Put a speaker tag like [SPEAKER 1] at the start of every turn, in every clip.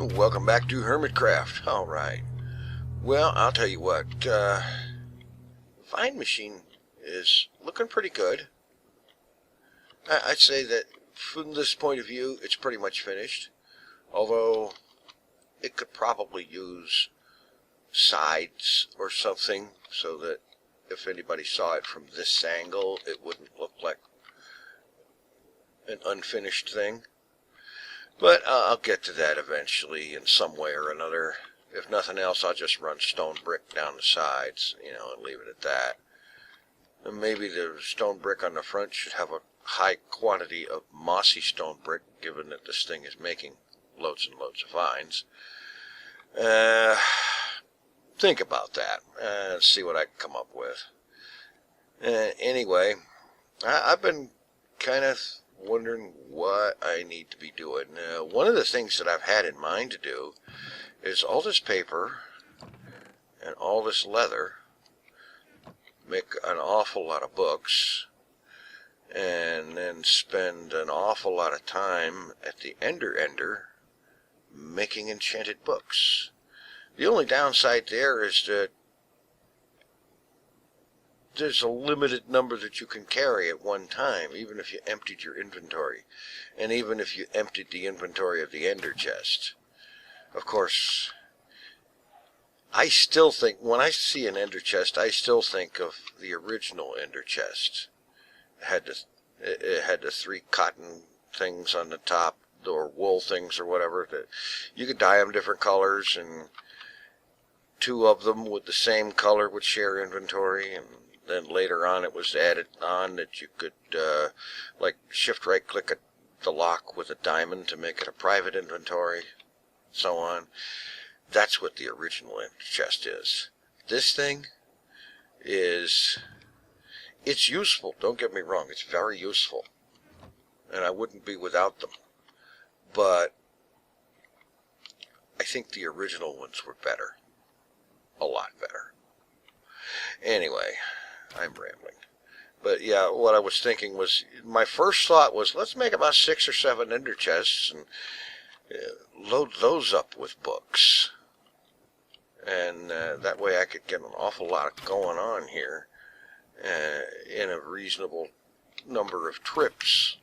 [SPEAKER 1] Welcome back to Hermitcraft. Alright. Well, I'll tell you what. Vine machine is looking pretty good. I'd say that from this point of view, it's pretty much finished. Although, it could probably use sides or something so that if anybody saw it from this angle, it wouldn't look like an unfinished thing. But I'll get to that eventually in some way or another. If nothing else, I'll just run stone brick down the sides, and leave it at that. And maybe the stone brick on the front should have a high quantity of mossy stone brick, given that this thing is making loads and loads of vines. Think about that and see what I can come up with. Anyway, I've been kind of wondering what I need to be doing. One of the things that I've had in mind to do is all this paper and all this leather, make an awful lot of books, and then spend an awful lot of time at the Ender making enchanted books. The only downside there is that there's a limited number that you can carry at one time, even if you emptied your inventory, and even if you emptied the inventory of the Ender chest. Of course, I still think, when I see an Ender chest, I still think of the original Ender chest. It had the 3 cotton things on the top, or wool things or whatever, that you could dye them different colors, and 2 of them with the same color would share inventory, and then later on it was added on that you could like shift right click at the lock with a diamond to make it a private inventory, so on. That's what the original chest is. This thing is, it's useful, don't get me wrong, it's very useful, and I wouldn't be without them, but I think the original ones were better, a lot better. Anyway, I'm rambling. But yeah, what I was thinking was, my first thought was, let's make about 6 or 7 Ender chests and load those up with books. And that way I could get an awful lot going on here in a reasonable number of trips.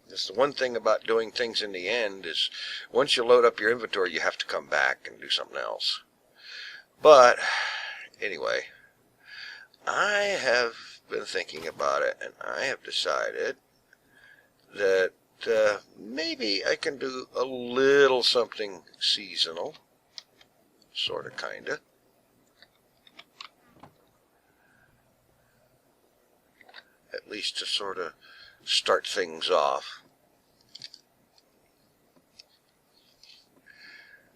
[SPEAKER 1] That's the one thing about doing things in the end, is once you load up your inventory, you have to come back and do something else. But anyway, I have been thinking about it, and I have decided that maybe I can do a little something seasonal, sort of, kind of. At least to sort of start things off.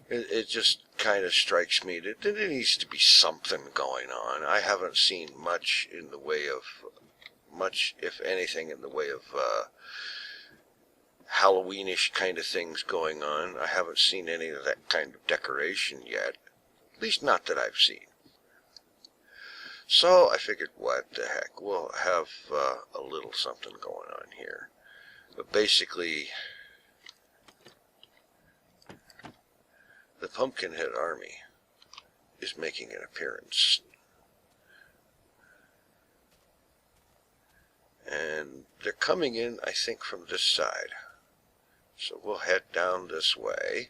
[SPEAKER 1] It just kind of strikes me that there needs to be something going on. I haven't seen much in the way of, if anything, in the way of Halloweenish kind of things going on. I haven't seen any of that kind of decoration yet. At least not that I've seen. So I figured, what the heck, we'll have a little something going on here. But basically, the PumpkinHead army is making an appearance. And they're coming in, I think, from this side. So we'll head down this way.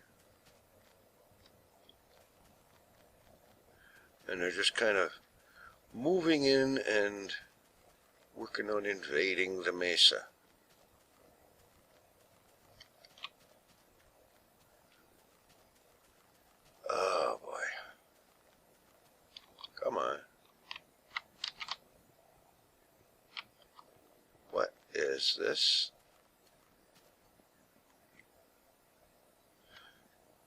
[SPEAKER 1] And they're just kind of moving in and working on invading the mesa. Oh boy. Come on. What is this?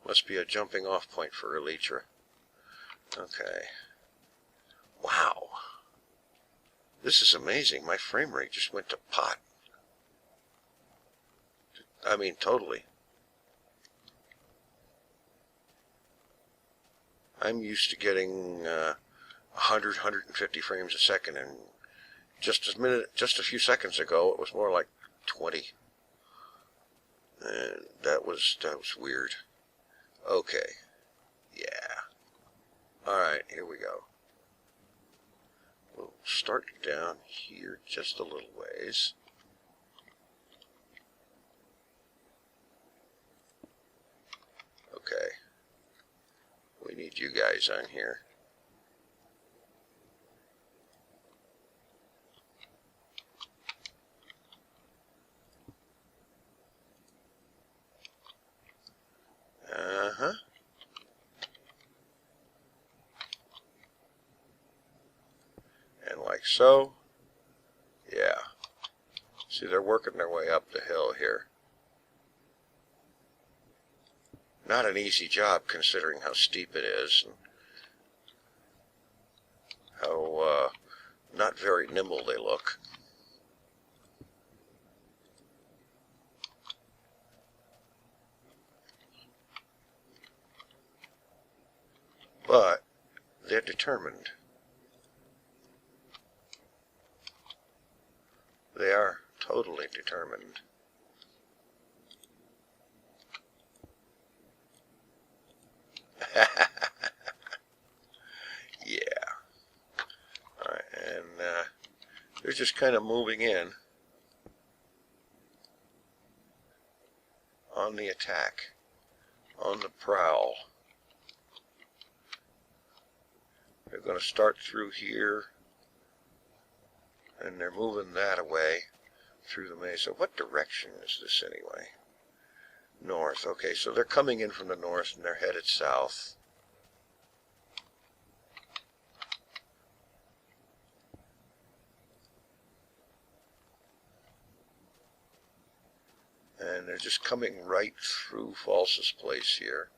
[SPEAKER 1] Must be a jumping off point for Elytra. Okay. Wow. This is amazing. My frame rate just went to pot. I mean, totally. I'm used to getting 100, 150 frames a second, and just a few seconds ago, it was more like 20. And that was weird. Okay. Yeah. Alright, here we go. We'll start down here just a little ways. Okay. We need you guys on here. Uh-huh. And like so. Yeah. See, they're working their way up the hill here. Not an easy job considering how steep it is and how not very nimble they look. But they're determined. They are totally determined. Yeah. Alright, and they're just kind of moving in on the attack, on the prowl. They're going to start through here, and they're moving that away through the mesa. What direction is this anyway? North. Okay, so they're coming in from the north and they're headed south. And they're just coming right through False's place here,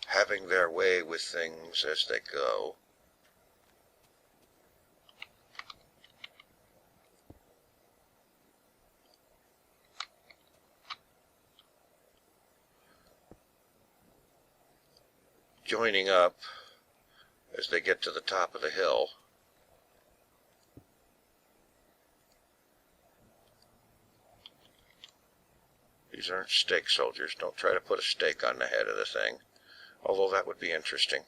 [SPEAKER 1] having their way with things as they go. Joining up as they get to the top of the hill. These aren't stake soldiers. Don't try to put a stake on the head of the thing, although that would be interesting.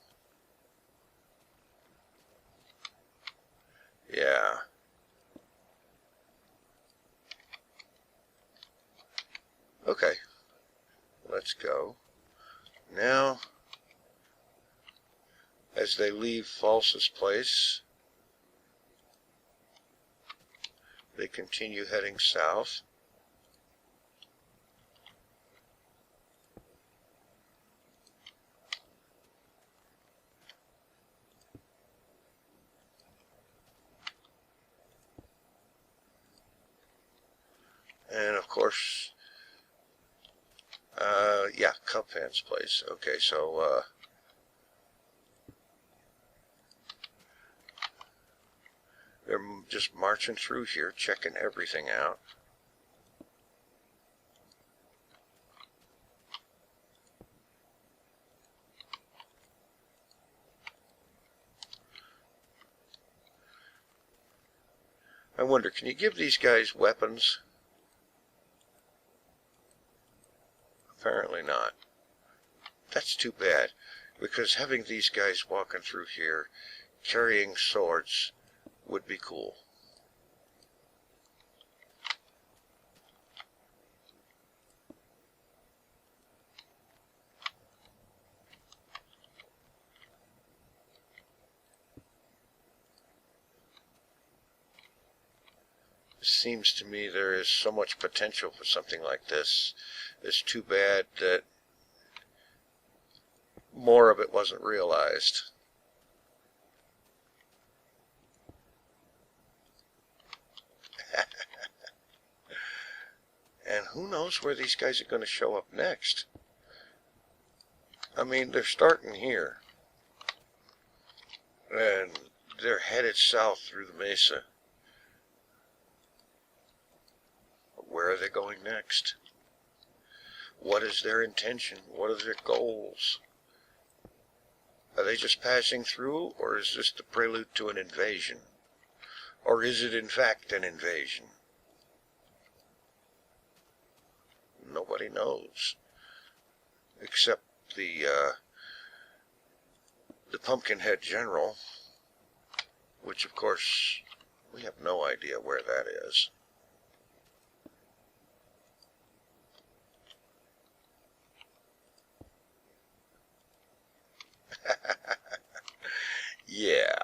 [SPEAKER 1] Yeah. Okay. Let's go. Now, as they leave False's place, they continue heading south. And of course, yeah, Cuphand's place. Okay, so, they're just marching through here, checking everything out. I wonder, can you give these guys weapons? Apparently not. That's too bad, because having these guys walking through here, carrying swords, would be cool. It seems to me there is so much potential for something like this. It's too bad that more of it wasn't realized. And who knows where these guys are going to show up next. I mean, they're starting here. And they're headed south through the mesa. Where are they going next? What is their intention? What are their goals? Are they just passing through, or is this the prelude to an invasion? Or is it in fact an invasion? Nobody knows. Except the Pumpkinhead General, which of course we have no idea where that is. Yeah.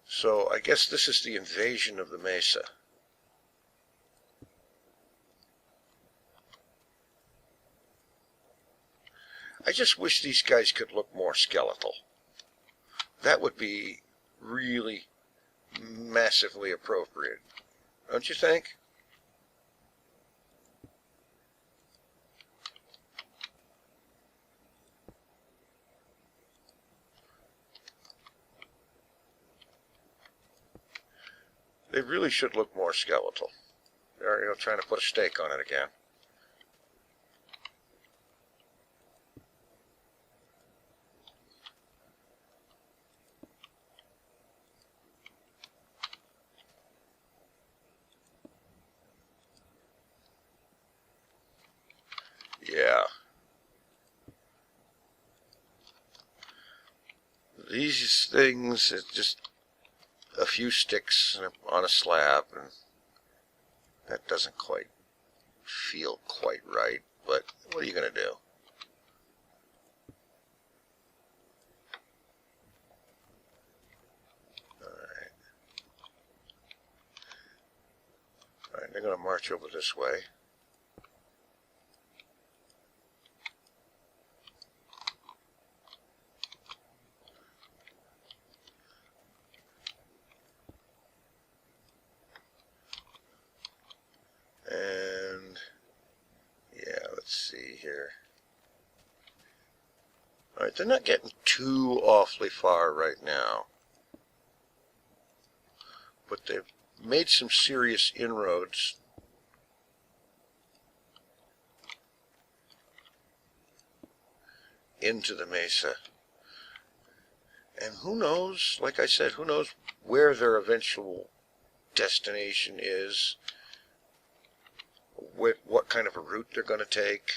[SPEAKER 1] So I guess this is the invasion of the mesa. I just wish these guys could look more skeletal. That would be really massively appropriate, don't you think? They really should look more skeletal. They're trying to put a stake on it again. Yeah. These things, it's just a few sticks on a slab, and that doesn't quite feel quite right, but what are you going to do? Alright. Alright, they're going to march over this way. And yeah, let's see here. Alright, they're not getting too awfully far right now, but they've made some serious inroads. Into the mesa. And who knows, like I said, who knows where their eventual destination is, what kind of a route they're going to take.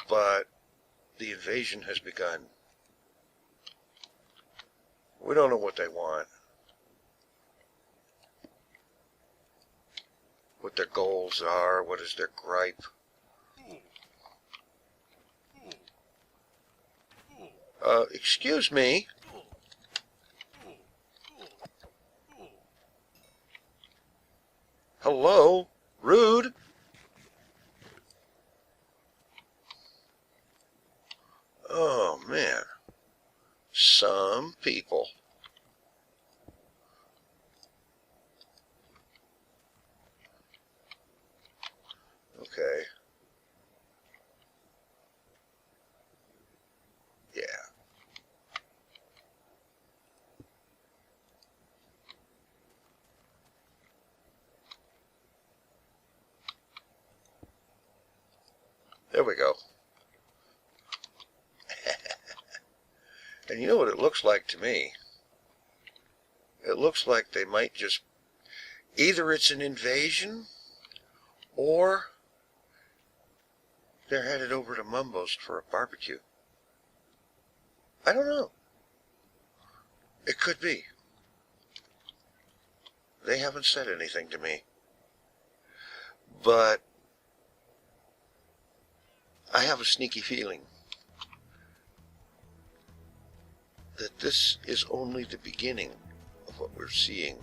[SPEAKER 1] But the invasion has begun. We don't know what they want, what their goals are, what is their gripe. Excuse me. Hello? Rude? Oh, man. Some people. Okay. Yeah. There we go. And you know what it looks like to me? It looks like they might just, either it's an invasion, or they're headed over to Mumbo's for a barbecue. I don't know. It could be. They haven't said anything to me. But I have a sneaky feeling that this is only the beginning of what we're seeing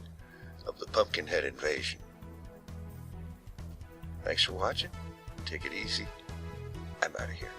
[SPEAKER 1] of the Pumpkinhead invasion. Thanks for watching. Take it easy. I'm out of here.